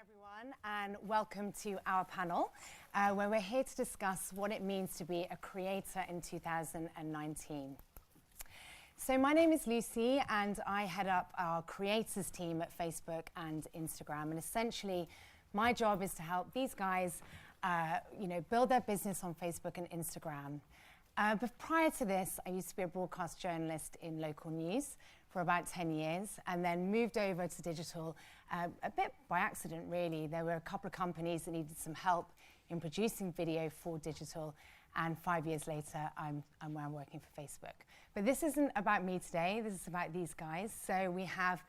everyone, and welcome to our panel, where we're here to discuss what it means to be a creator in 2019. So my name is Lucy, and I head up our creators team at Facebook and Instagram. And essentially, my job is to help these guys, build their business on Facebook and Instagram. But prior to this, I used to be a broadcast journalist in local news for about 10 years, and then moved over to digital a bit by accident, really. There were a couple of companies that needed some help in producing video for digital, and 5 years later, I'm working for Facebook. But this isn't about me today, this is about these guys. So we have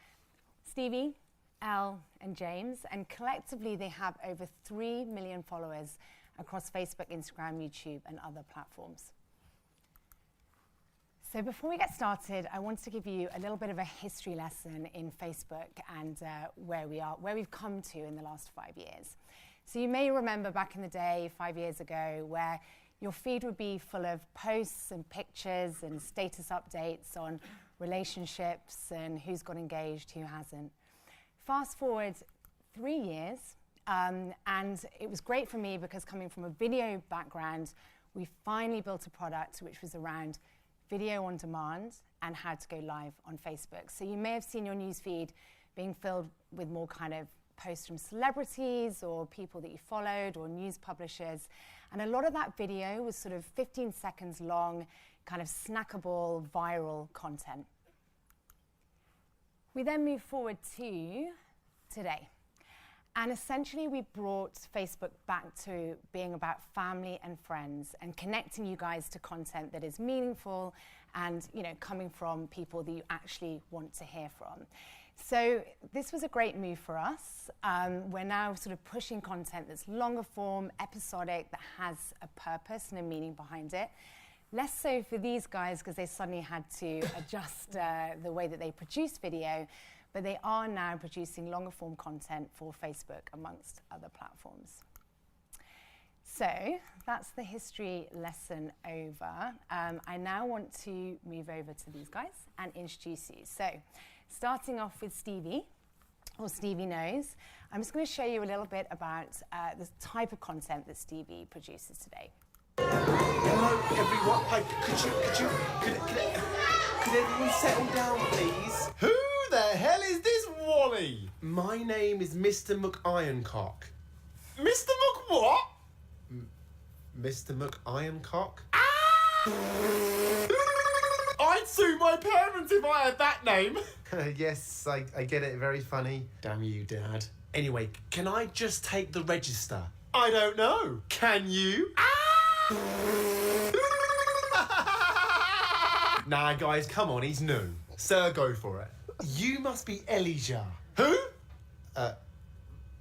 Stevie, Elle, and James, and collectively they have over 3 million followers across Facebook, Instagram, YouTube, and other platforms. So before we get started, I wanted to give you a little bit of a history lesson in Facebook and where we've come to in the last 5 years. So you may remember back in the day, 5 years ago, where your feed would be full of posts and pictures and status updates on relationships and who's got engaged, who hasn't. Fast forward 3 years, and it was great for me because coming from a video background, we finally built a product which was around video on demand and how to go live on Facebook. So you may have seen your newsfeed being filled with more kind of posts from celebrities or people that you followed or news publishers. And a lot of that video was sort of 15 seconds long, kind of snackable, viral content. We then move forward to today. And essentially, we brought Facebook back to being about family and friends and connecting you guys to content that is meaningful and, coming from people that you actually want to hear from. So this was a great move for us. We're now sort of pushing content that's longer form, episodic, that has a purpose and a meaning behind it. Less so for these guys because they suddenly had to adjust the way that they produce video. But they are now producing longer form content for Facebook amongst other platforms. So that's the history lesson over. I now want to move over to these guys and introduce you. So starting off with Stevie, or Stevie Knows, I'm just going to show you a little bit about the type of content that Stevie produces today. Hello everyone. Hi, could everyone settle down, please? Who the hell is this Wally? My name is Mr. McIroncock. Mr. Mc what? Mr. McIroncock? I'd sue my parents if I had that name. Yes, I get it. Very funny. Damn you, Dad. Anyway, can I just take the register? I don't know. Can you? Nah, guys, come on. He's new. Sir, go for it. You must be Elijah. Who?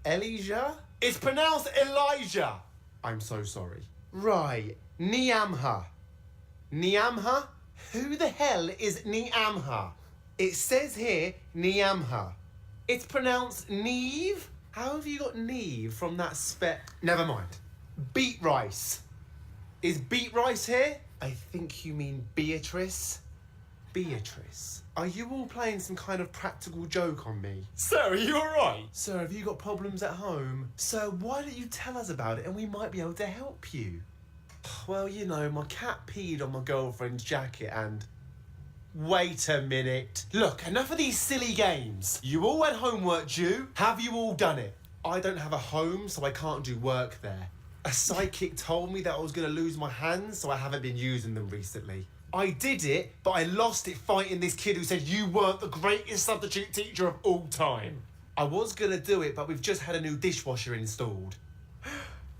Elijah? It's pronounced Elijah. I'm so sorry. Right. Niamha. Niamha? Who the hell is Niamha? It says here, Niamha. It's pronounced Neve? How have you got Neve from that Never mind. Beet rice. Is beet rice here? I think you mean Beatrice. Beatrice. Are you all playing some kind of practical joke on me? Sir, are you alright? Sir, have you got problems at home? Sir, why don't you tell us about it and we might be able to help you? Well, my cat peed on my girlfriend's jacket and... Wait a minute. Look, enough of these silly games. You all had homework due. Have you all done it? I don't have a home, so I can't do work there. A psychic told me that I was going to lose my hands, so I haven't been using them recently. I did it, but I lost it fighting this kid who said you weren't the greatest substitute teacher of all time. I was going to do it, but we've just had a new dishwasher installed.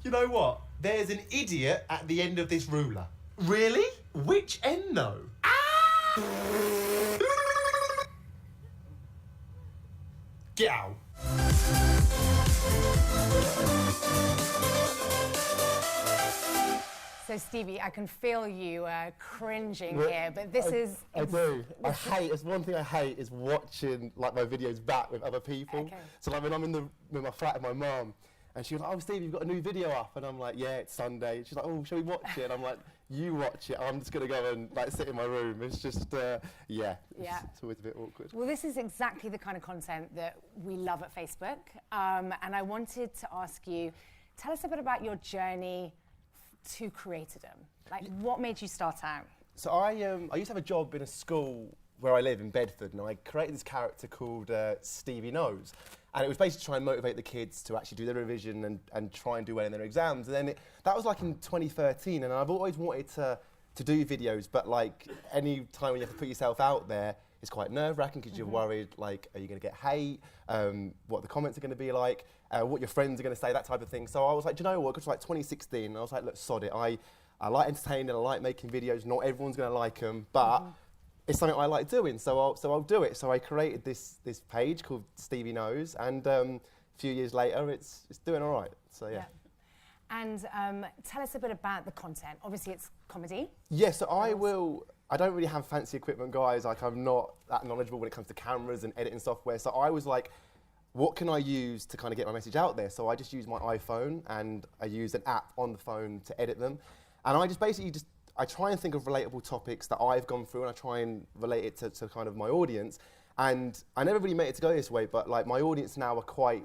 You know what? There's an idiot at the end of this ruler. Really? Which end, though? Get out. So Stevie, I can feel you cringing here, but this is... I do. It's one thing I hate is watching my videos back with other people. Okay. So when I'm in my flat with my mum, and she was like, "Oh, Steve, you've got a new video up," and I'm like, "Yeah, it's Sunday." And she's like, "Oh, shall we watch it?" And I'm like, you watch it. I'm just gonna go and like sit in my room. It's just, yeah. It's always a bit awkward. Well, this is exactly the kind of content that we love at Facebook. And I wanted to ask you, tell us a bit about your journey to creatordom. Like, what made you start out? So I used to have a job in a school where I live in Bedford, and I created this character called Stevie Knows. And it was basically to try and motivate the kids to actually do their revision and try and do well in their exams. And then that was like in 2013, and I've always wanted to do videos, but like any time when you have to put yourself out there, it's quite nerve-wracking because you're worried, like, are you going to get hate? What the comments are going to be like? What your friends are going to say, that type of thing. So I was like, do you know what? It was like 2016, and I was like, look, sod it. I like entertaining, I like making videos. Not everyone's going to like them, but it's something I like doing, so I'll do it. So I created this page called Stevie Knows, and a few years later, it's doing all right. So yeah. And tell us a bit about the content. Obviously, it's comedy. Yeah, so I don't really have fancy equipment, guys. Like, I'm not that knowledgeable when it comes to cameras and editing software. So I was like, what can I use to kind of get my message out there? So I just use my iPhone, and I use an app on the phone to edit them. And I just basically I try and think of relatable topics that I've gone through, and I try and relate it to kind of my audience. And I never really meant it to go this way, but like my audience now are quite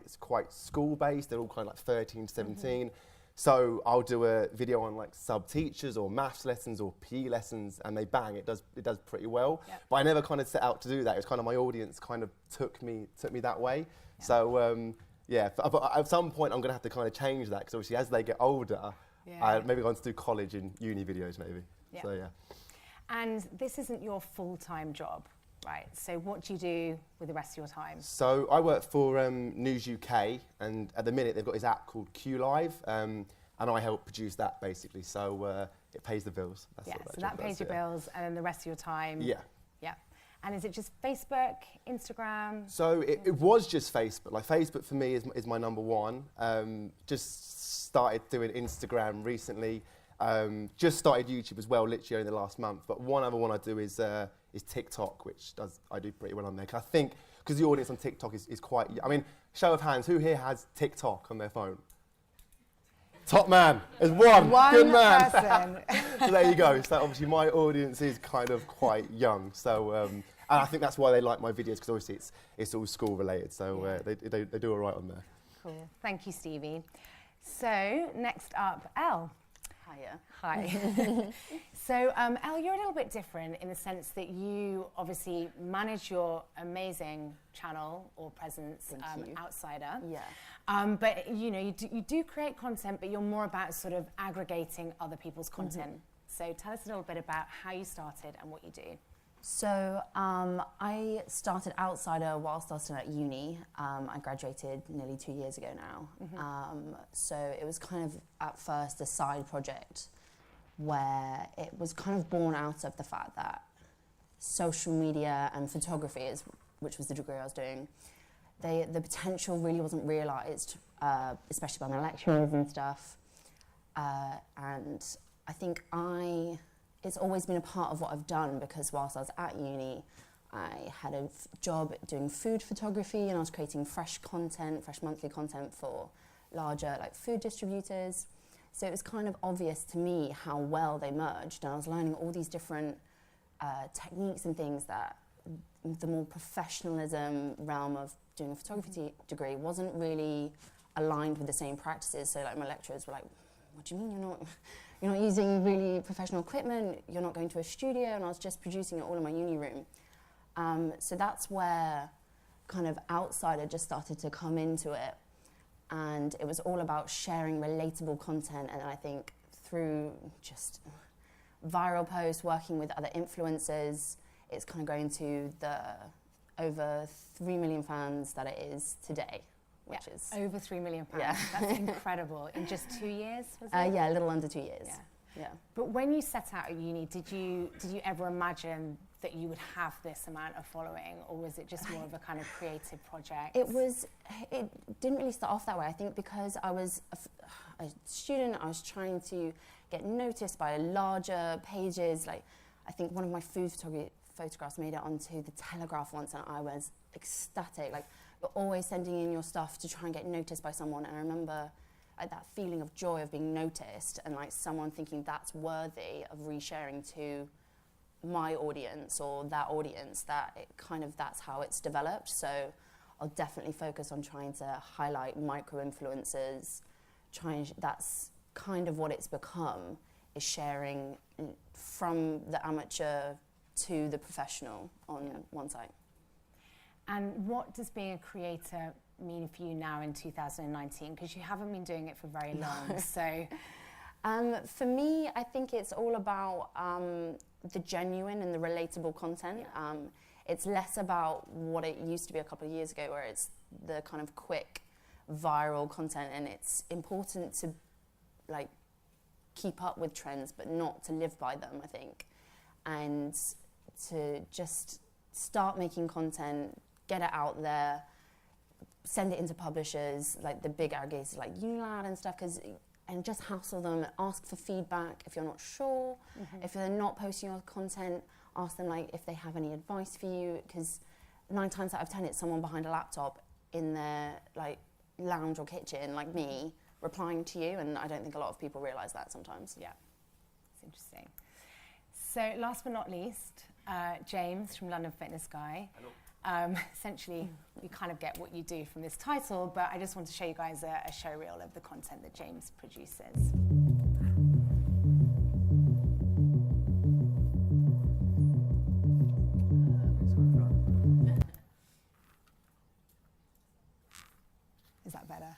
school-based. They're all kind of like 13, 17. So I'll do a video on like sub-teachers or maths lessons or PE lessons, and they bang, it does pretty well. Yep. But I never kind of set out to do that. It was kind of my audience kind of took me that way. Yep. So yeah, but at some point I'm going to have to kind of change that, because obviously as they get older, maybe going to do college and uni videos maybe. Yeah. So yeah. And this isn't your full-time job, right? So what do you do with the rest of your time? So I work for News UK, and at the minute they've got this app called Q Live, and I help produce that basically. So it pays the bills. That's what so that pays your bills, and then the rest of your time. Yeah. And is it just Facebook, Instagram? So it was just Facebook. Like Facebook for me is my number one. Just started doing Instagram recently. Just started YouTube as well, literally in the last month. But one other one I do is TikTok, which I do pretty well on there. 'Cause I think because the audience on TikTok is quite. I mean, show of hands, who here has TikTok on their phone? Top man. There's one. Good man. Person. So there you go. So obviously my audience is kind of quite young. So and I think that's why they like my videos, because obviously it's all school related. So they do all right on there. Cool. Thank you, Stevie. So next up, Elle. Hiya. Hi. So Elle, you're a little bit different in the sense that you obviously manage your amazing channel or presence, Outsider. Yeah. But you know, you do create content, but you're more about sort of aggregating other people's content. So tell us a little bit about how you started and what you do. So I started Outsider whilst I was still at uni. I graduated nearly 2 years ago now. So it was kind of at first a side project where it was kind of born out of the fact that social media and photography, which was the degree I was doing, the potential really wasn't realised, especially by my lecturers and stuff. And I think it's always been a part of what I've done, because whilst I was at uni, I had a job doing food photography, and I was creating fresh monthly content for larger like food distributors. So it was kind of obvious to me how well they merged, and I was learning all these different techniques and things that the more professionalism realm of doing a photography degree wasn't really aligned with the same practices. So like my lecturers were like, what do you mean you're not using really professional equipment, you're not going to a studio? And I was just producing it all in my uni room. So that's where kind of Outsider just started to come into it. And it was all about sharing relatable content. And I think through just viral posts, working with other influencers, it's kind of going to the over 3 million fans that it is today. Which is over 3 million pounds. Yeah. That's incredible. In just 2 years, was it? Yeah, a little under 2 years. Yeah. But when you set out at uni, did you ever imagine that you would have this amount of following, or was it just more of a kind of creative project? It didn't really start off that way. I think because I was a student, I was trying to get noticed by larger pages. Like, I think one of my food photographs made it onto the Telegraph once, and I was ecstatic. Like, you're always sending in your stuff to try and get noticed by someone. And I remember like that feeling of joy of being noticed and like someone thinking that's worthy of resharing to my audience or that audience, that it kind of, that's how it's developed. So I'll definitely focus on trying to highlight micro-influencers, that's kind of what it's become, is sharing from the amateur to the professional on one site. And what does being a creator mean for you now in 2019? Because you haven't been doing it for very long, so... For me, I think it's all about the genuine and the relatable content. It's less about what it used to be a couple of years ago, where it's the kind of quick, viral content, and it's important to like keep up with trends, but not to live by them, I think. And to just start making content, get it out there, send it into publishers, like the big aggregators like Unilad and stuff, and just hassle them, ask for feedback if you're not sure. If they're not posting your content, ask them like if they have any advice for you, because 9 times out of 10 it's someone behind a laptop in their like lounge or kitchen like me replying to you, and I don't think a lot of people realise that sometimes. Yeah, it's interesting. So last but not least, James from London Fitness Guy. Hello. Essentially, you kind of get what you do from this title, but I just want to show you guys a show reel of the content that James produces. Is that better?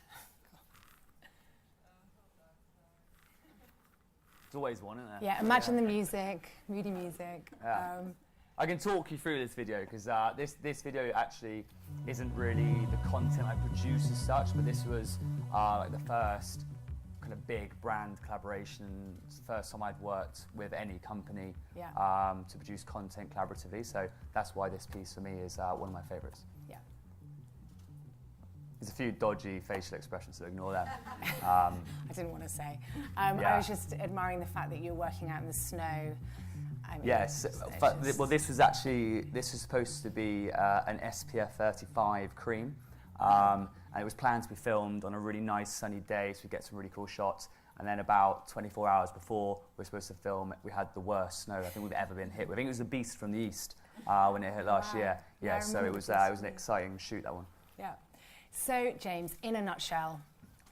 There's always one, isn't there? Yeah, imagine the music, moody music. Yeah. I can talk you through this video because this video actually isn't really the content I produce as such, but this was like the first kind of big brand collaboration, it's the first time I'd worked with any company to produce content collaboratively. So that's why this piece for me is one of my favourites. Yeah. There's a few dodgy facial expressions, so ignore them. I didn't want to say. I was just admiring the fact that you're working out in the snow. I mean, Yes, well, this was supposed to be an SPF 35 cream, and it was planned to be filmed on a really nice sunny day, so we get some really cool shots. And then about 24 hours before we were supposed to film, we had the worst snow I think we've ever been hit with. I think it was the Beast from the East when it hit last year. Yeah, I so it was an exciting shoot, that one. Yeah. So, James, in a nutshell,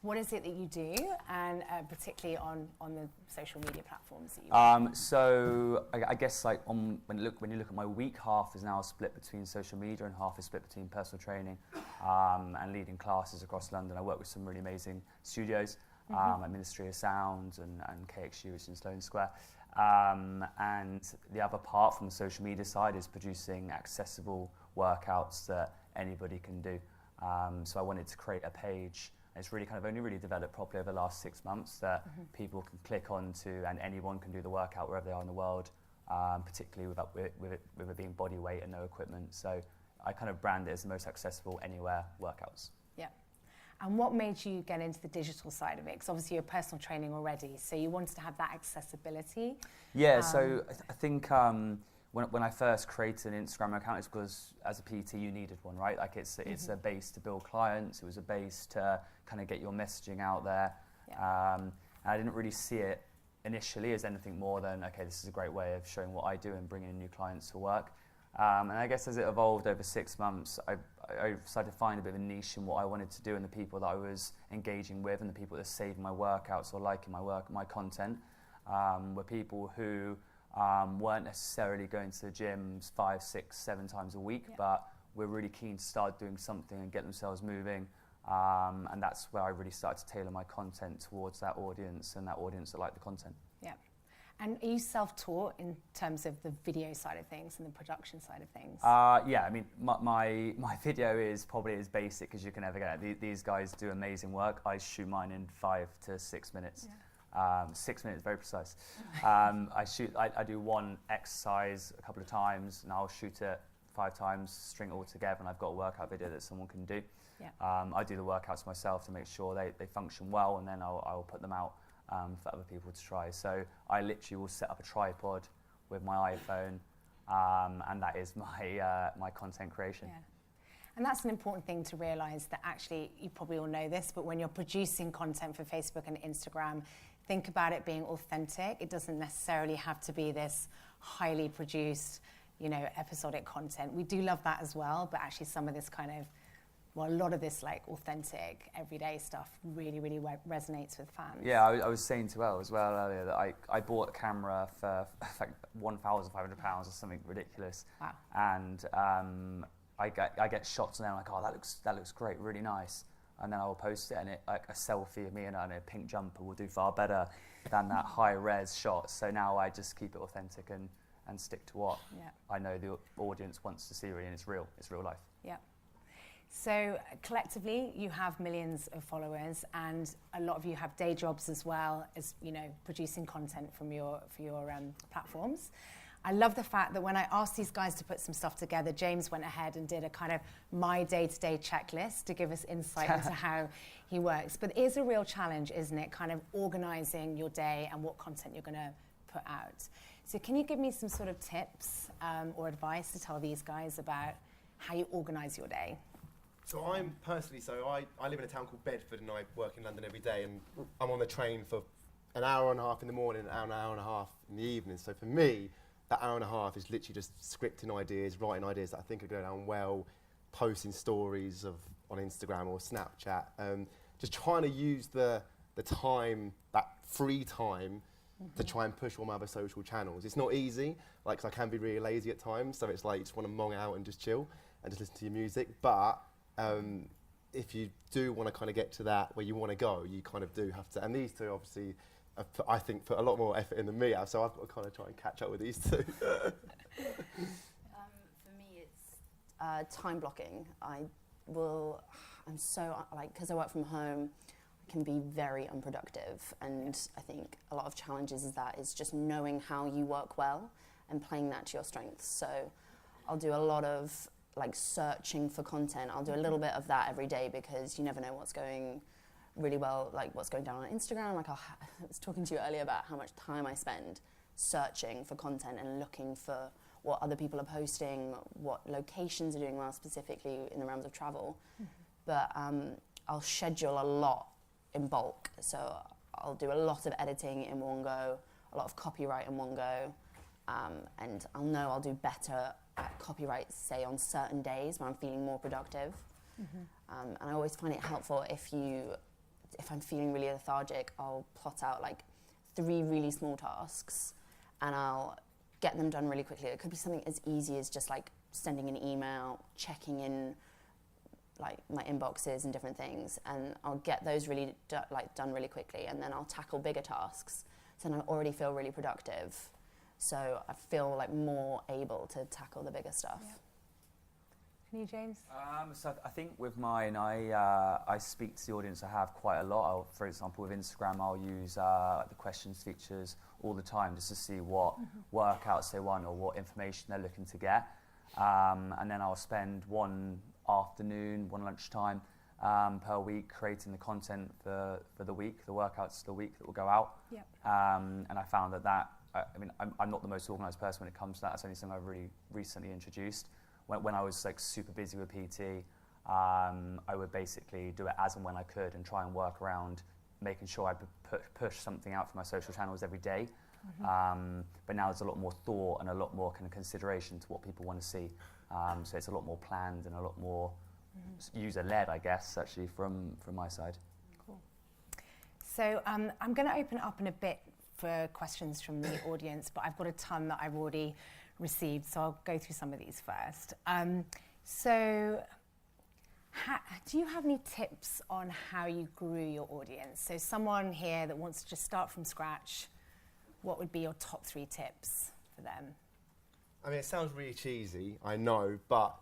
what is it that you do, and particularly on the social media platforms that you So I guess like when you look at my week, half is now split between social media and half is split between personal training and leading classes across London. I work with some really amazing studios, like Ministry of Sound and KXU, which is in Sloane Square. And the other part from the social media side is producing accessible workouts that anybody can do. So I wanted to create a page. It's really kind of only really developed properly over the last 6 months that people can click onto, and anyone can do the workout wherever they are in the world, particularly with it being body weight and no equipment. So I kind of brand it as the most accessible anywhere workouts. Yeah. And what made you get into the digital side of it? Because obviously you're personal training already, so you wanted to have that accessibility. Yeah, so I think when I first created an Instagram account, it's because as a PT you needed one, right? Like it's a base to build clients, it was a base to kind of get your messaging out there. Yeah. And I didn't really see it initially as anything more than, okay, this is a great way of showing what I do and bringing in new clients to work. And I guess as it evolved over 6 months, I started to find a bit of a niche in what I wanted to do, and the people that I was engaging with and the people that were saving my workouts or liking my content were people who weren't necessarily going to the gyms 5, 6, 7 times a week, but were really keen to start doing something and get themselves moving. And that's where I really started to tailor my content towards that audience and that audience that liked the content. Yeah. And are you self-taught in terms of the video side of things and the production side of things? Yeah, I mean, my video is probably as basic as you can ever get. These guys do amazing work. I shoot mine in 5 to 6 minutes. Yeah. 6 minutes, very precise. I do one exercise a couple of times, and I'll shoot it 5 times, string it all together, and I've got a workout video that someone can do. Yeah. I do the workouts myself to make sure they function well, and then I'll put them out for other people to try. So I literally will set up a tripod with my iPhone, and that is my content creation. Yeah. And that's an important thing to realise, that actually, you probably all know this, but when you're producing content for Facebook and Instagram, think about it being authentic. It doesn't necessarily have to be this highly produced, you know, episodic content. We do love that as well, but actually some of this kind of, well, a lot of this like authentic, everyday stuff really, really resonates with fans. Yeah, I was saying to Elle as well earlier that I bought a camera for like £1,500 or something ridiculous. Wow. And I get shots and I'm like, oh, that looks great, really nice. And then I will post it, and like a selfie of me in a pink jumper will do far better than that high res shot. So now I just keep it authentic and stick to what I know the audience wants to see, really, and it's real life. Yeah. So collectively, you have millions of followers, and a lot of you have day jobs as well as, you know, producing content for your platforms. I love the fact that when I asked these guys to put some stuff together, James went ahead and did a kind of my day-to-day checklist to give us insight into how he works. But it is a real challenge, isn't it? Kind of organising your day and what content you're going to put out. So can you give me some sort of tips or advice to tell these guys about how you organise your day? So I'm personally, I live in a town called Bedford, and I work in London every day, and I'm on the train for an hour and a half in the morning, an hour and a half in the evening. So for me, that hour and a half is literally just scripting ideas, writing ideas that I think are going down well, posting stories on Instagram or Snapchat, just trying to use the time, that free time, to try and push all my other social channels. It's not easy, like, 'cause I can be really lazy at times, so it's like you just want to mong out and just chill and just listen to your music. But if you do want to kind of get to that where you want to go, you kind of do have to. And these two obviously, I think, put a lot more effort in than me have, so I've got to kind of try and catch up with these two. For me, it's time blocking. I'm so, like, because I work from home, I can be very unproductive. And I think a lot of challenges is just knowing how you work well and playing that to your strengths. So I'll do a lot of like searching for content. I'll do a little bit of that every day, because you never know what's going really well, like what's going down on Instagram. Like I was talking to you earlier about how much time I spend searching for content and looking for what other people are posting, what locations are doing well, specifically in the realms of travel. But I'll schedule a lot in bulk. So I'll do a lot of editing in one go, a lot of copyright in one go, and I'll do better at copyright, say, on certain days when I'm feeling more productive. And I always find it helpful if I'm feeling really lethargic, I'll plot out like 3 really small tasks and I'll get them done really quickly. It could be something as easy as just like sending an email, checking in like my inboxes and different things, and I'll get those really done really quickly, and then I'll tackle bigger tasks. So then I already feel really productive. So I feel like more able to tackle the bigger stuff. Yeah. Can you, James? So I think with mine, I speak to the audience I have quite a lot. For example, with Instagram, I'll use the questions features all the time just to see what workouts they want or what information they're looking to get. And then I'll spend one afternoon, one lunchtime per week creating the content for the week, the workouts for the week that will go out. Yep. And I found that I'm not the most organised person when it comes to that. That's only something I've really recently introduced. When I was like super busy with PT, I would basically do it as and when I could and try and work around making sure I push something out for my social channels every day. But now there's a lot more thought and a lot more kind of consideration to what people want to see. So it's a lot more planned and a lot more user-led, I guess, actually, from my side. Cool. So I'm going to open it up in a bit for questions from the audience, but I've got a ton that I've already received, so I'll go through some of these first. So do you have any tips on how you grew your audience? So someone here that wants to just start from scratch, what would be your top 3 tips for them? I mean, it sounds really cheesy, I know, but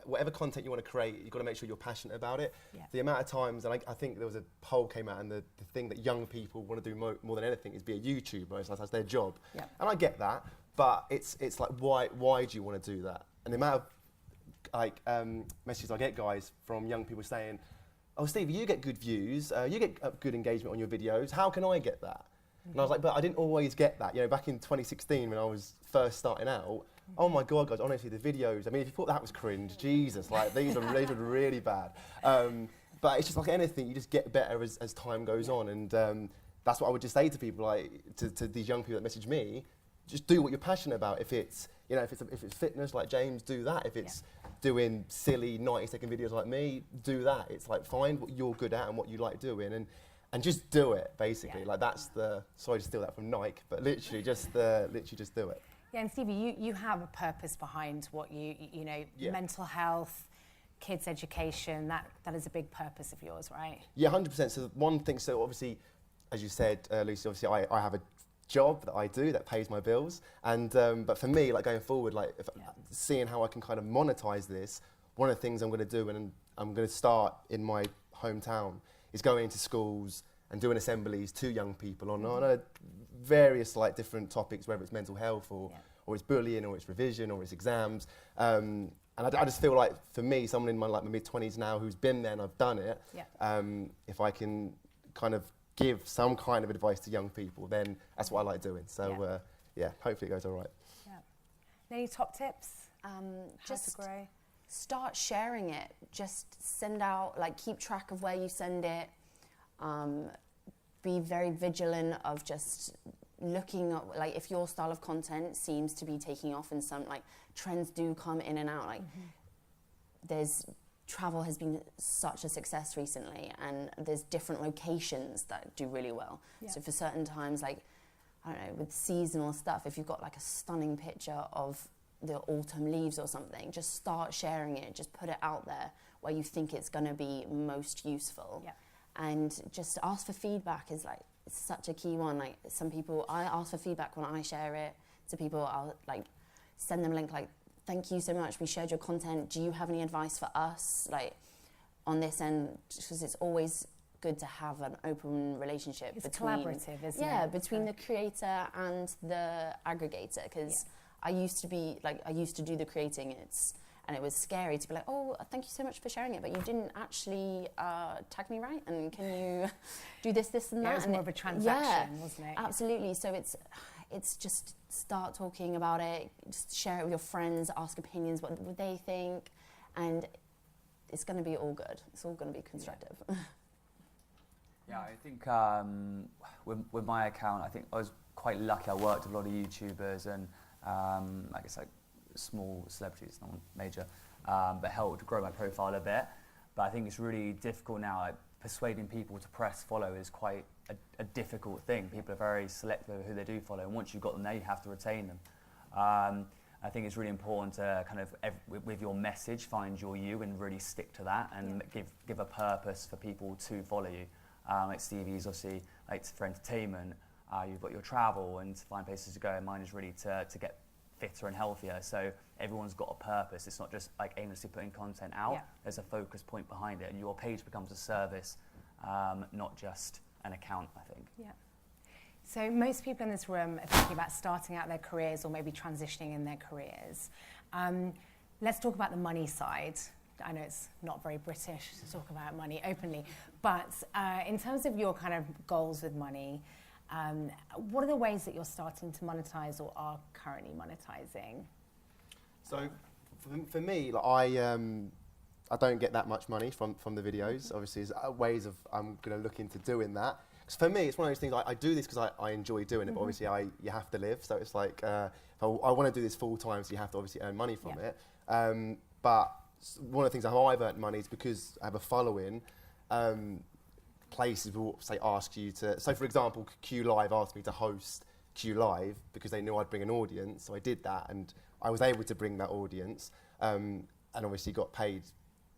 whatever content you want to create, you've got to make sure you're passionate about it. Yeah. The amount of times, and I think there was a poll came out, and the thing that young people want to do more than anything is be a YouTuber. It's like that's their job. Yeah. And I get that, but it's like, why do you want to do that? And the amount of messages I get, guys, from young people saying, oh, Steve, you get good views, you get good engagement on your videos, how can I get that? And I was like, but I didn't always get that. You know, back in 2016 when I was first starting out, oh my God, guys, honestly, the videos, I mean, if you thought that was cringe, Jesus, like, these are really bad. But it's just like anything, you just get better as time goes on. And that's what I would just say to people, like, to these young people that message me, just do what you're passionate about. If it's, you know, if it's fitness like James, do that. If it's doing silly 90-second videos like me, do that. It's like, find what you're good at and what you like doing, and just do it, basically. Like, that's the, sorry to steal that from Nike, but literally just do it. Yeah, and Stevie, you have a purpose behind what you know, mental health, kids' education, that is a big purpose of yours, right? Yeah, 100%. So one thing, so obviously, as you said, Lucy, obviously I have a job that I do that pays my bills, and but for me, like, going forward, like, seeing how I can kind of monetize this, one of the things I'm going to do, and I'm going to start in my hometown, is going into schools and doing assemblies to young people on various, like, different topics, whether it's mental health or it's bullying or it's revision or it's exams. And I just feel like, for me, someone in my mid-20s now who's been there and I've done it, if I can kind of give some kind of advice to young people, then that's what I like doing. So hopefully it goes all right. Yeah. Any top tips? Just to grow? Start sharing it. Just send out, like, keep track of where you send it. Be very vigilant of just looking at, like, if your style of content seems to be taking off, and some, like, trends do come in and out. Like, travel has been such a success recently, and there's different locations that do really well. So for certain times, like, I don't know, with seasonal stuff, if you've got, like, a stunning picture of the autumn leaves or something, just start sharing it, just put it out there where you think it's going to be most useful. And just ask for feedback is, like, such a key one. Like, some people, I ask for feedback when I share it to people. I'll, like, send them a link, like, thank you so much, we shared your content, do you have any advice for us, like, on this end? Because it's always good to have an open relationship. It's collaborative, isn't it? Yeah, between the creator and the aggregator, because I used to do the creating, and it was scary to be like, oh, thank you so much for sharing it, but you didn't actually tag me right, and can you do this, and that? It was more of a transaction, wasn't it? Absolutely. So it's just start talking about it, just share it with your friends, ask opinions, what would they think, and it's going to be all good. It's all going to be constructive. Yeah, I think with my account, I think I was quite lucky. I worked with a lot of YouTubers and I guess, like, small celebrities, not major, but helped grow my profile a bit. But I think it's really difficult now. Like, persuading people to press follow is quite a difficult thing. People are very selective over who they do follow, and once you've got them there, you have to retain them. I think it's really important to kind of, with your message, find your you and really stick to that, and give a purpose for people to follow you. Like Stevie's, obviously, like, for entertainment, you've got your travel and to find places to go, and mine is really to get fitter and healthier. So everyone's got a purpose. It's not just, like, aimlessly putting content out. There's a focus point behind it, and your page becomes a service, not just an account, I think. Yeah. So most people in this room are thinking about starting out their careers or maybe transitioning in their careers. Let's talk about the money side. I know it's not very British to talk about money openly, but in terms of your kind of goals with money, what are the ways that you're starting to monetize or are currently monetizing? So for me, like, I don't get that much money from the videos. Obviously, there's ways of I'm going to look into doing that. Because for me, it's one of those things, I do this because I enjoy doing it, but obviously you have to live. So it's like, I want to do this full time, so you have to obviously earn money from it. But one of the things how I've earned money is because I have a following. Places will, say, ask you to, so for example, Q Live asked me to host Q Live because they knew I'd bring an audience, so I did that, and I was able to bring that audience, and obviously got paid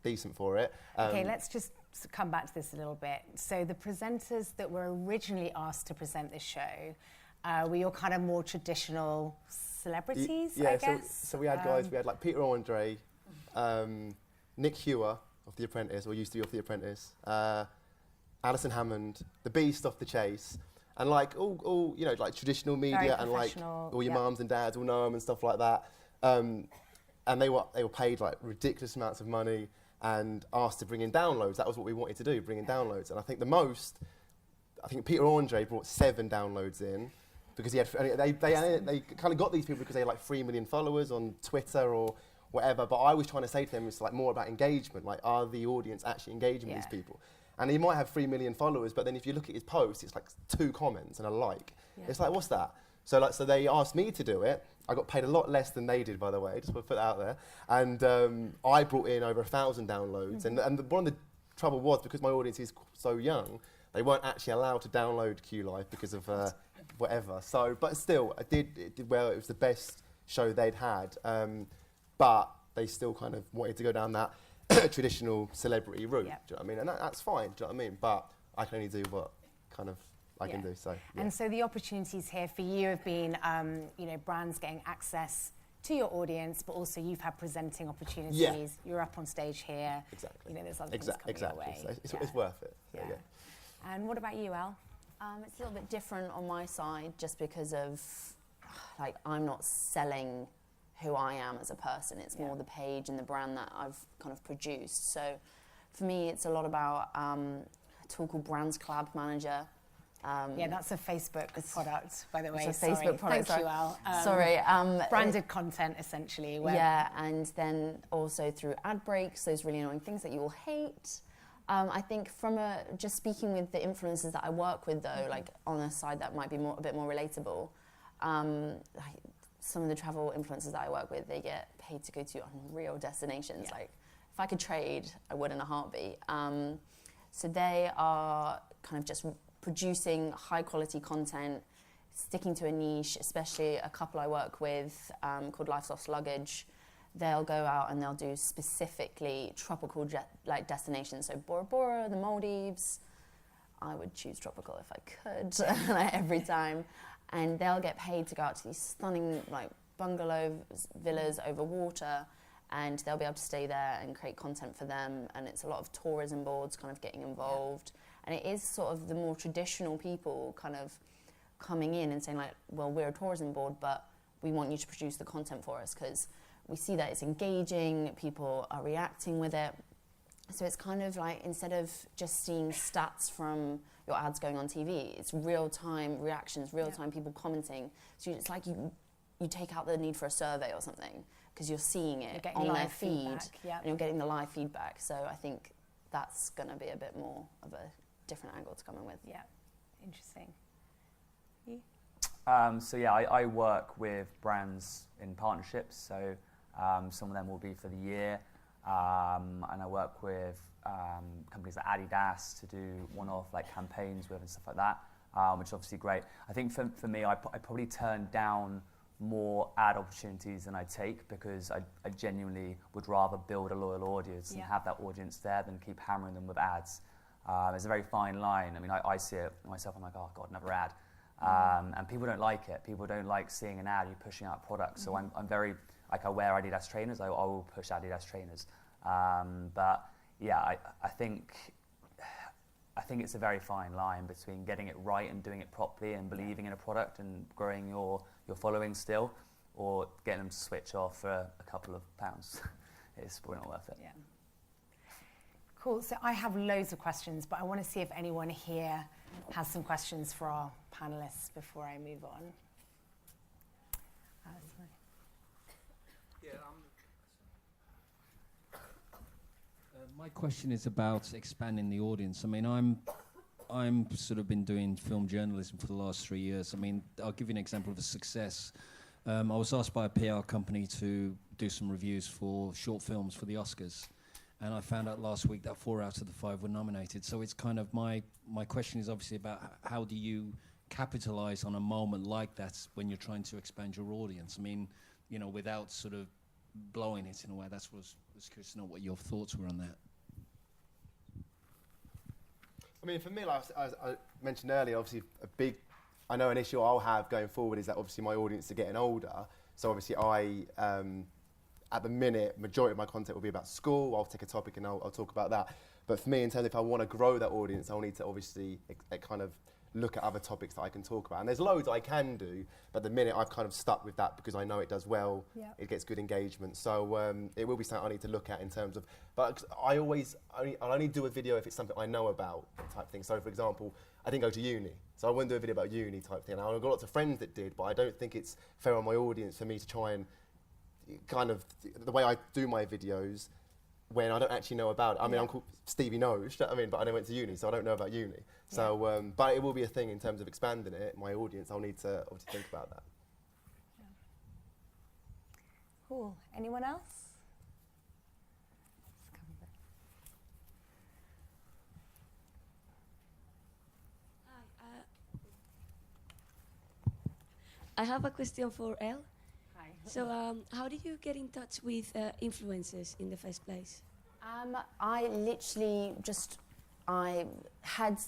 decent for it. Okay, let's just come back to this a little bit. So the presenters that were originally asked to present this show were your kind of more traditional celebrities, I guess? So we had guys, we had, like, Peter Andre, Nick Hewer of The Apprentice, or used to be of The Apprentice, Alison Hammond, the Beast off The Chase, and, like, all you know, like, traditional media, and, like, all your mums and dads all know them and stuff like that. And they were paid, like, ridiculous amounts of money and asked to bring in downloads. That was what we wanted to do, bring in downloads. And I think Peter Andre brought 7 downloads in. because he had, they kind of got these people because they had like 3 million followers on Twitter or whatever. But I was trying to say to them, it's like more about engagement. Like, are the audience actually engaging with these people? And he might have 3 million followers, but then if you look at his post, it's like 2 comments and a like. Yeah. It's like, what's that? So they asked me to do it. I got paid a lot less than they did, by the way, just to put that out there. And I brought in over 1,000 downloads. And one of the trouble was, because my audience is so young, they weren't actually allowed to download Q Live because of whatever. So, but still, it did well. It was the best show they'd had. But they still kind of wanted to go down that traditional celebrity route. Yep. Do you know what I mean? And that's fine. Do you know what I mean? But I can only do what kind of I can do. So. Yeah. And so the opportunities here for you have been, brands getting access to your audience, but also you've had presenting opportunities. Yeah. You're up on stage here. Exactly. There's other things coming your way. So it's worth it. So, Yeah. And what about you, Elle? It's a little bit different on my side, just because of, like, I'm not selling who I am as a person. It's more the page and the brand that I've kind of produced. So for me, it's a lot about a tool called Brands Collab Manager. That's a Facebook product, by the way. It's a Facebook product. Thank you, Elle. Sorry. Branded content, essentially. Yeah, and then also through ad breaks, those really annoying things that you will hate. I think from just speaking with the influencers that I work with, though, like on a side that might be a bit more relatable, like some of the travel influencers that I work with, they get paid to go to unreal destinations. Yeah. Like, if I could trade, I would in a heartbeat. So they are kind of just producing high quality content, sticking to a niche, especially a couple I work with called Lifesoft Luggage. They'll go out and they'll do specifically tropical destinations. So Bora Bora, the Maldives. I would choose tropical if I could, every time. And they'll get paid to go out to these stunning bungalow villas over water, and they'll be able to stay there and create content for them. And it's a lot of tourism boards kind of getting involved. And it is sort of the more traditional people kind of coming in and saying, like, well, we're a tourism board, but we want you to produce the content for us because we see that it's engaging, people are reacting with it. So it's kind of like, instead of just seeing stats from your ads going on TV, it's real-time reactions, real-time people commenting. So it's like you take out the need for a survey or something because you're seeing it on their feed and you're getting the live feedback. So I think that's going to be a bit more of a different angle to come in with. Yeah, interesting. I work with brands in partnerships. So some of them will be for the year. And I work with companies like Adidas to do one-off campaigns with and stuff like that, which is obviously great. I think for me, I probably turn down more ad opportunities than I take because I genuinely would rather build a loyal audience and have that audience there than keep hammering them with ads. It's a very fine line. I mean, I see it myself. I'm like, oh God, another ad. And people don't like it. People don't like seeing an ad. You're pushing out products. So I'm very, I wear Adidas trainers. I will push Adidas trainers. But yeah, I think it's a very fine line between getting it right and doing it properly and believing in a product and growing your following still, or getting them to switch off for a couple of pounds. It's probably not worth it. Yeah. Cool. So I have loads of questions, but I want to see if anyone here has some questions for our panelists before I move on. My question is about expanding the audience. I mean, I'm sort of been doing film journalism for the last 3 years. I mean, I'll give you an example of a success. I was asked by a PR company to do some reviews for short films for the Oscars. And I found out last week that 4 out of the 5 were nominated. So it's kind of my question is obviously about how do you capitalize on a moment like that when you're trying to expand your audience? I mean, without sort of blowing it in a way. That's what I was curious to know what your thoughts were on that. I mean, for me, like I mentioned earlier, obviously I know an issue I'll have going forward is that obviously my audience are getting older. So obviously at the minute, majority of my content will be about school. I'll take a topic and I'll talk about that. But for me, in terms of if I want to grow that audience, I'll need to obviously kind of look at other topics that I can talk about. And there's loads I can do, but at the minute I've kind of stuck with that because I know it does well, it gets good engagement. So it will be something I need to look at in terms of, but I only do a video if it's something I know about type thing. So for example, I didn't go to uni, so I wouldn't do a video about uni type thing. I've got lots of friends that did, but I don't think it's fair on my audience for me to try and kind of, the way I do my videos, when I don't actually know about it. I mean, I'm called Stevie Knows, do you know what I mean? But I never went to uni, so I don't know about uni. So, but it will be a thing in terms of expanding it. My audience, I'll need to obviously think about that. Cool. Anyone else? Hi. I have a question for Elle. Hi. So, how did you get in touch with influencers in the first place? I literally I had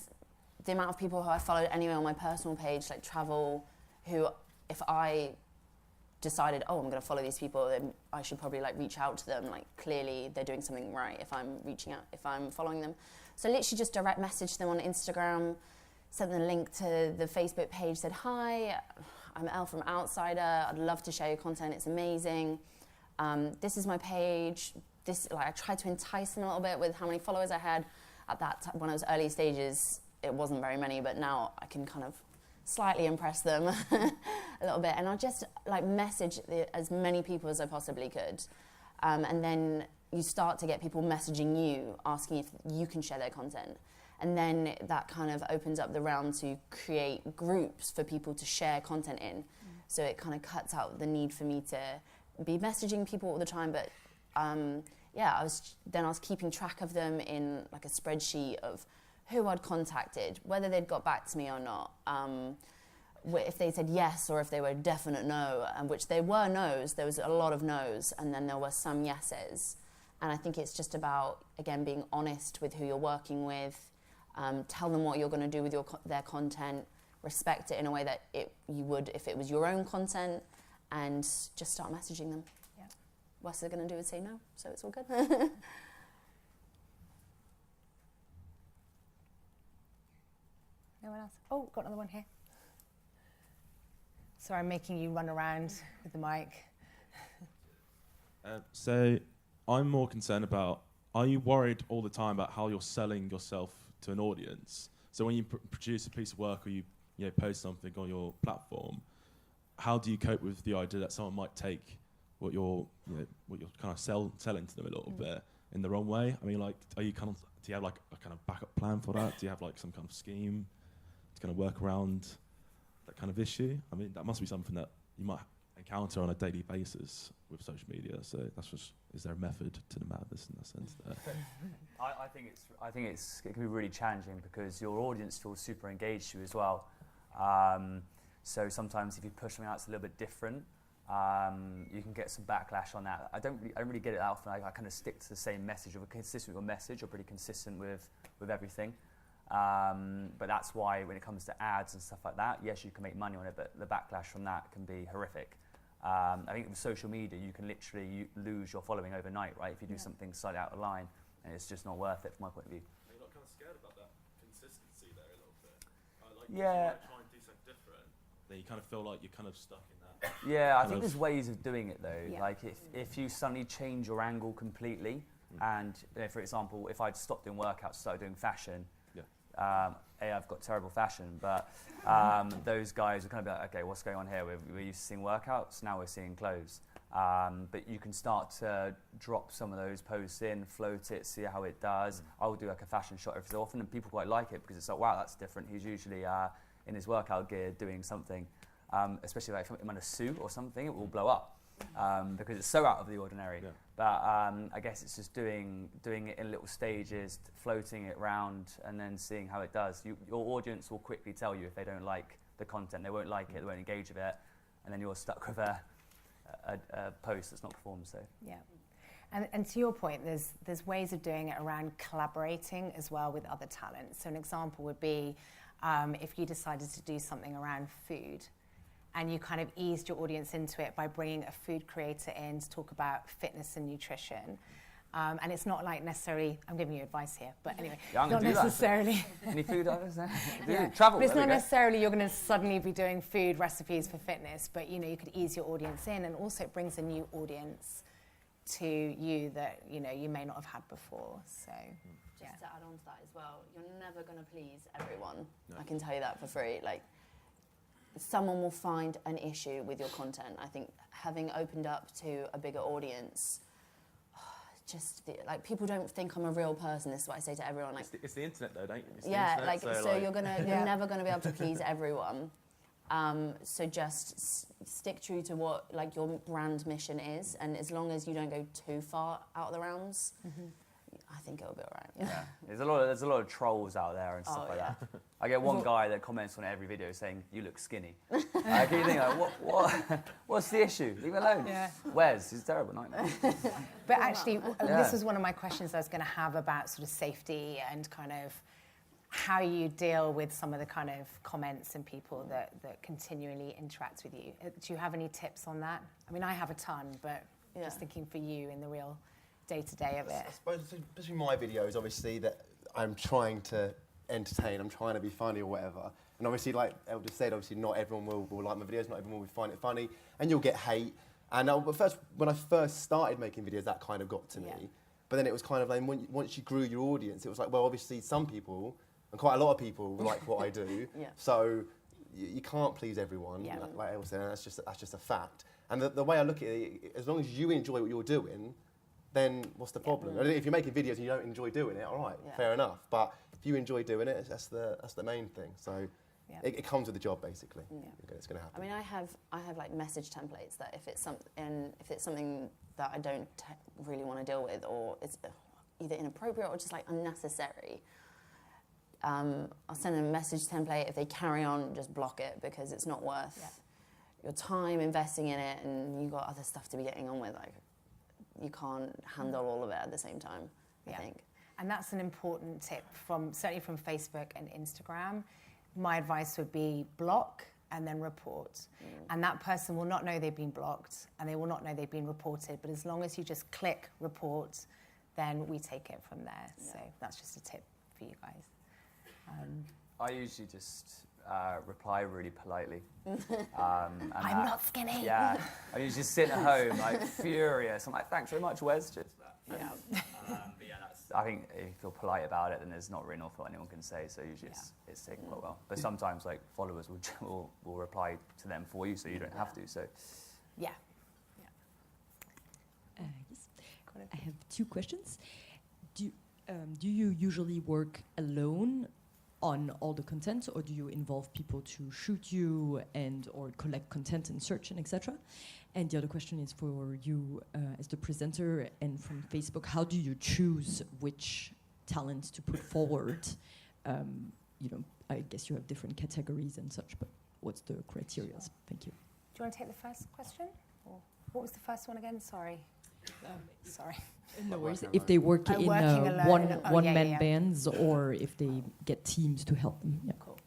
the amount of people who I followed anyway on my personal page, like travel, who if I decided, oh, I'm going to follow these people, then I should probably like reach out to them. Like clearly they're doing something right if I'm reaching out, if I'm following them. So literally just direct message them on Instagram, sent them a link to the Facebook page, said, hi, I'm Elle from Outsider. I'd love to share your content. It's amazing. This is my page. I tried to entice them a little bit with how many followers I had. At that time, when I was early stages, it wasn't very many, but now I can kind of slightly impress them a little bit. And I'll just like message as many people as I possibly could. And then you start to get people messaging you, asking if you can share their content. And then that kind of opens up the realm to create groups for people to share content in. So it kind of cuts out the need for me to be messaging people all the time. But I was keeping track of them in like a spreadsheet of who I'd contacted, whether they'd got back to me or not, if they said yes or if they were a definite no, and which they were no's. There was a lot of no's, and then there were some yeses. And I think it's just about, again, being honest with who you're working with, tell them what you're going to do with their content, respect it in a way that you would if it was your own content, and just start messaging them. Yeah. Worst they're going to do is say no, so it's all good. No one else? Oh, got another one here. Sorry, I'm making you run around with the mic. So I'm more concerned about, are you worried all the time about how you're selling yourself to an audience? So when you produce a piece of work or you post something on your platform, how do you cope with the idea that someone might take what you're kind of selling to them a little bit in the wrong way? I mean, like, do you have like a kind of backup plan for that? Do you have like some kind of scheme to kind of work around that kind of issue? I mean, that must be something that you might encounter on a daily basis with social media. So is there a method to the madness in that sense there? I think it can be really challenging because your audience feels super engaged with you as well. So sometimes if you push something out that's a little bit different, you can get some backlash on that. I don't really get it that often. I kind of stick to the same message. If we're consistent with your message, you're pretty consistent with everything. But that's why when it comes to ads and stuff like that, yes, you can make money on it, but the backlash from that can be horrific. I think with social media, you can literally lose your following overnight, right? If you do something slightly out of line, and it's just not worth it from my point of view. Are you not kind of scared about that consistency there a little bit? Yeah. If you try and do something different, then you kind of feel like you're kind of stuck in that. Yeah, I think there's ways of doing it though. Yeah. Like if you suddenly change your angle completely, and for example, if I'd stopped doing workouts, started doing fashion, I've got terrible fashion, but those guys are kind of be like, okay, what's going on here? We're used to seeing workouts, now we're seeing clothes. But you can start to drop some of those posts in, float it, see how it does. I will do like a fashion shot every so often, and people quite like it because it's like, wow, that's different. He's usually in his workout gear doing something, especially like if I'm in a suit or something, it will blow up. Because it's so out of the ordinary. Yeah. But I guess it's just doing it in little stages, floating it around, and then seeing how it does. Your audience will quickly tell you if they don't like the content, they won't like it, they won't engage with it, and then you're stuck with a post that's not performed. So Yeah. And to your point, there's ways of doing it around collaborating as well with other talents. So an example would be if you decided to do something around food, and you kind of eased your audience into it by bringing a food creator in to talk about fitness and nutrition. And it's not like necessarily, I'm giving you advice here, but anyway, Yeah, I'm not gonna do that. necessarily. Any food items there? Yeah. Travel. But it's there not we go. necessarily you're going to suddenly be doing food recipes for fitness, but you could ease your audience in, and also it brings a new audience to you that you may not have had before. So, yeah. Just to add on to that as well, you're never going to please everyone. I can tell you that for free. Like, someone will find an issue with your content. I think having opened up to a bigger audience, people don't think I'm a real person. This is what I say to everyone. Like, It's the internet though, don't you? It's the yeah, internet, so you're never gonna be able to please everyone. So just stick true to what your brand mission is, and as long as you don't go too far out of the realms, I think it'll be all right. Yeah, there's a lot of trolls out there and stuff like that. I get one guy that comments on every video saying, "You look skinny." I keep thinking, what's the issue? Leave me alone. Yeah. Wes, he's a terrible nightmare. But actually, Yeah. this was one of my questions I was going to have about sort of safety and kind of how you deal with some of the kind of comments and people that continually interact with you. Do you have any tips on that? I mean, I have a ton, but just thinking for you in the real day-to-day of it. I suppose, especially my videos, obviously, that I'm trying to entertain, I'm trying to be funny or whatever. And obviously, like El just said, obviously not everyone will like my videos, not everyone will find it funny, and you'll get hate. And when I first started making videos, that kind of got to me. But then it was kind of like, once you grew your audience, it was like, well, obviously some people, and quite a lot of people, like what I do. So you can't please everyone, like El said, and that's just a fact. And the way I look at it, as long as you enjoy what you're doing, then what's the problem? If you're making videos and you don't enjoy doing it, all right, fair enough. But if you enjoy doing it, that's the main thing. So it comes with the job, basically. It's going to happen. I mean, I have like message templates that if it's something that I don't really want to deal with, or it's either inappropriate or just like unnecessary, I'll send them a message template. If they carry on, just block it, because it's not worth your time investing in it, and you've got other stuff to be getting on with. Like, you can't handle all of it at the same time, I think. And that's an important tip, certainly from Facebook and Instagram. My advice would be block and then report. And that person will not know they've been blocked, and they will not know they've been reported. But as long as you just click report, then we take it from there. So that's just a tip for you guys. I usually just reply really politely. I'm not skinny. Yeah, I usually just sit at home like furious. I'm like, thanks very much, Wes. Just that. But yeah, I think if you're polite about it, then there's not really an awful lot anyone can say. So usually it's taken quite well. But sometimes like followers will reply to them for you, so you don't have to. So yes. I have two questions. Do you usually work alone on all the content, or do you involve people to shoot you or collect content and search and etc.? And the other question is for you as the presenter and from Facebook, how do you choose which talents to put forward? I guess you have different categories and such, but what's the criteria? Thank you. Do you want to take the first question? Or what was the first one again? Sorry. Sorry. No worries. If they work in one-man bands, or if they get teams to help them. Yeah. Cool.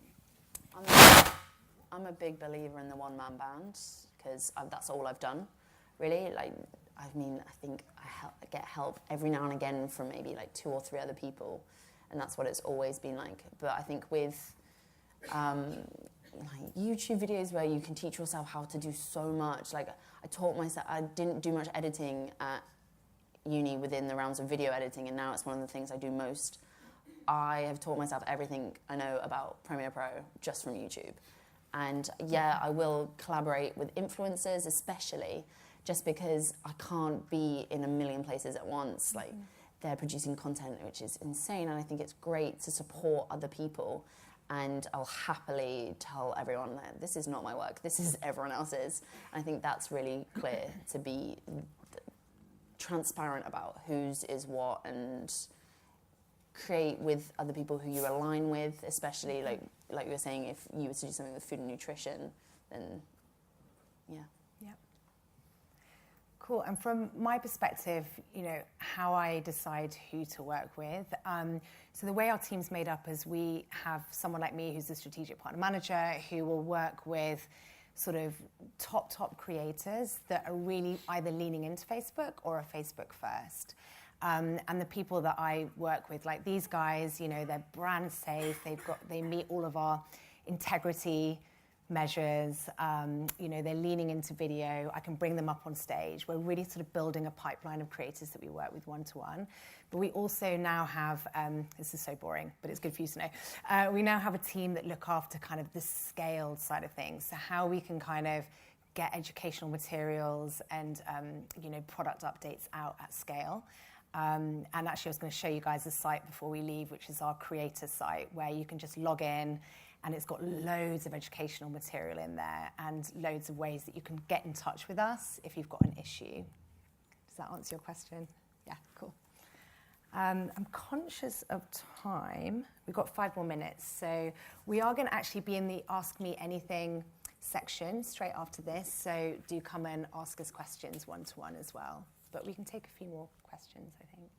I'm a big believer in the one-man bands, because that's all I've done, really. Like, I think I get help every now and again from maybe like 2 or 3 other people, and that's what it's always been like. But I think with like YouTube videos where you can teach yourself how to do so much, like I taught myself, I didn't do much editing at uni within the realms of video editing, and now it's one of the things I do most. I have taught myself everything I know about Premiere Pro just from YouTube. And I will collaborate with influencers, especially just because I can't be in a million places at once. Like, they're producing content, which is insane, and I think it's great to support other people. And I'll happily tell everyone that this is not my work, this is everyone else's. And I think that's really clear, to be transparent about whose is what, and create with other people who you align with, especially like you were saying, if you were to do something with food and nutrition, then Cool. And from my perspective, how I decide who to work with. So the way our team's made up is we have someone like me who's the strategic partner manager, who will work with sort of top creators that are really either leaning into Facebook or are Facebook first. And the people that I work with, like these guys, you know, they're brand safe. They meet all of our integrity measures. You know, they're leaning into video. I can bring them up on stage. We're really sort of building a pipeline of creators that we work with one-to-one. But we also now have, this is so boring, but it's good for you to know. We now have a team that look after kind of the scaled side of things. So how we can kind of get educational materials and, you know, product updates out at scale. And actually, I was going to show you guys the site before we leave, which is our creator site, where you can just log in, and it's got loads of educational material in there and loads of ways that you can get in touch with us if you've got an issue. Does that answer your question? Yeah, cool. I'm conscious of time. We've got 5 more minutes. So we are going to actually be in the Ask Me Anything section straight after this. So do come and ask us questions one-to-one as well. But we can take a few more questions, I think.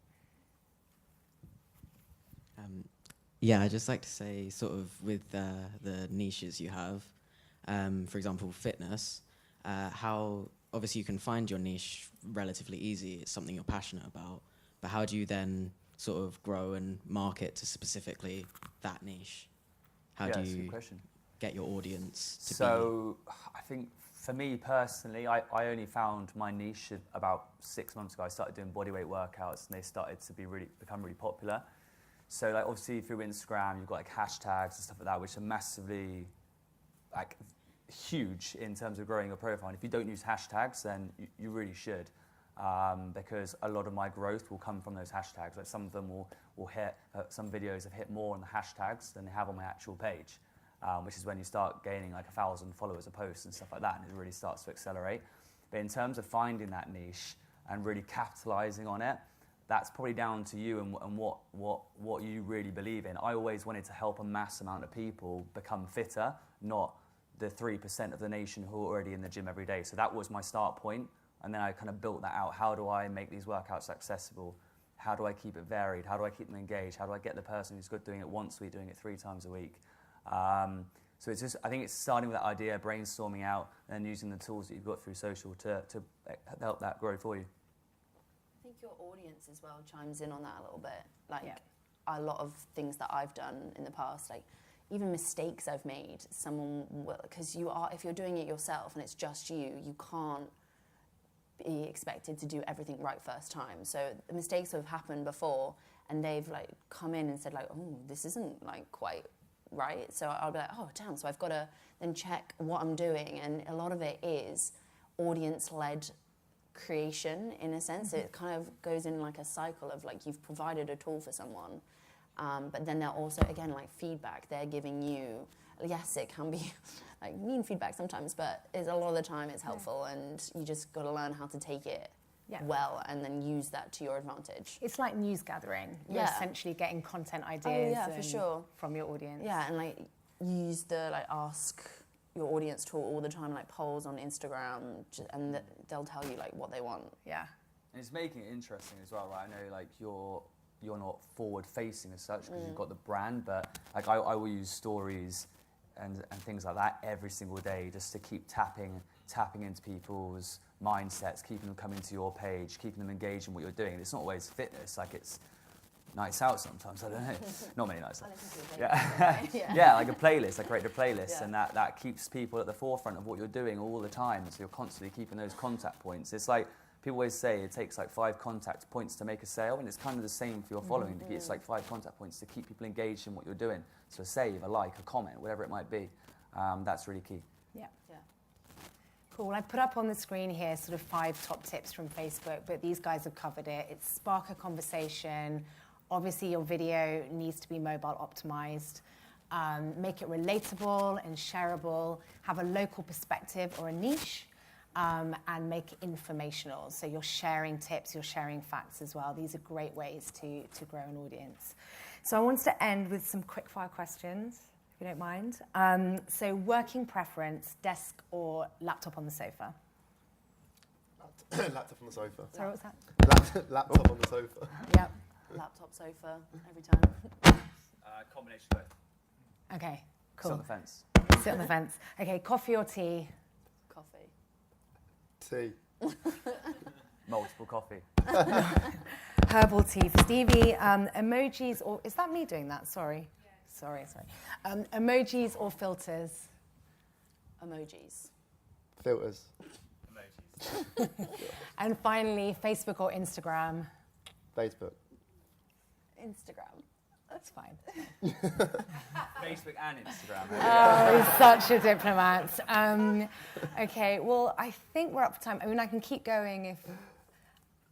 Yeah, I'd just like to say, sort of with the niches you have, for example, fitness, how obviously you can find your niche relatively easy. It's something you're passionate about. But how do you then sort of grow and market to specifically that niche? How do you get your audience to So I think for me personally, I only found my niche about 6 months ago. I started doing bodyweight workouts and they started to become really popular. So like obviously through Instagram, you've got like hashtags and stuff like that, which are massively like huge in terms of growing your profile. And if you don't use hashtags, then you really should. Because a lot of my growth will come from those hashtags. Like some of them will hit, some videos have hit more on the hashtags than they have on my actual page, which is when you start gaining like 1,000 followers a post and stuff like that, and it really starts to accelerate. But in terms of finding that niche and really capitalizing on it, that's probably down to you and what you really believe in. I always wanted to help a mass amount of people become fitter, not the 3% of the nation who are already in the gym every day. So that was my start point. And then I kind of built that out. How do I make these workouts accessible? How do I keep it varied? How do I keep them engaged? How do I get the person who's good doing it once a week, doing it 3 times a week? So it's just, I think it's starting with that idea, brainstorming out, and using the tools that you've got through social to help that grow for you. I think your audience as well chimes in on that a little bit. Like a lot of things that I've done in the past, like even mistakes I've made, someone will, because if you're doing it yourself and it's just you can't be expected to do everything right first time. So the mistakes have happened before and they've like come in and said like, oh, this isn't like quite right. So I'll be like, oh damn, so I've got to then check what I'm doing. And a lot of it is audience-led creation in a sense. Mm-hmm. It kind of goes in like a cycle of like you've provided a tool for someone, but then they're also again like feedback they're giving you. Yes, it can be like mean feedback sometimes, but a lot of the time it's helpful, and you just got to learn how to take it well and then use that to your advantage. It's like news gathering. You're essentially getting content ideas for sure. from your audience. Yeah, and like use the like ask your audience tool all the time, like polls on Instagram, and they'll tell you like what they want. Yeah. And it's making it interesting as well, right? I know like you're not forward facing as such because you've got the brand, but like I will use stories and things like that every single day just to keep tapping into people's mindsets, keeping them coming to your page, keeping them engaged in what you're doing. It's not always fitness, like it's nights out sometimes, I don't know. Not many nights out. Yeah, like a playlist. I create a playlist, and that keeps people at the forefront of what you're doing all the time. So you're constantly keeping those contact points. It's like people always say it takes like 5 contact points to make a sale, and it's kind of the same for your following. Mm-hmm. It's like 5 contact points to keep people engaged in what you're doing. So a save, a like, a comment, whatever it might be. That's really key. Yeah. Cool. I put up on the screen here sort of 5 top tips from Facebook, but these guys have covered it. It's spark a conversation. Obviously, your video needs to be mobile optimized. Make it relatable and shareable. Have a local perspective or a niche. And make it informational. So you're sharing tips, you're sharing facts as well. These are great ways to grow an audience. So I wanted to end with some quick fire questions, if you don't mind. So working preference, desk or laptop on the sofa? Laptop on the sofa. Sorry, what's that? Laptop on the sofa. Yep. Laptop, sofa, every time. Combination of both. Okay, cool. Sit on the fence. Sit on the fence. Okay, coffee or tea? Coffee. Tea. Multiple coffee. herbal tea for Stevie. Emojis or... Is that me doing that? Sorry. Sorry. Emojis or filters? Emojis. Filters. And finally, Facebook or Instagram? Facebook. Instagram. That's fine. Facebook and Instagram. Oh, he's such a diplomat. Okay, well, I think we're up for time. I mean, I can keep going if...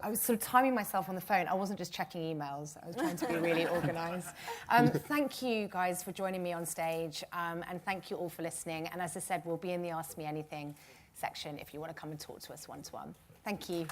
I was sort of timing myself on the phone. I wasn't just checking emails. I was trying to be really organised. Thank you, guys, for joining me on stage. And thank you all for listening. And as I said, we'll be in the Ask Me Anything section if you want to come and talk to us one-to-one. Thank you.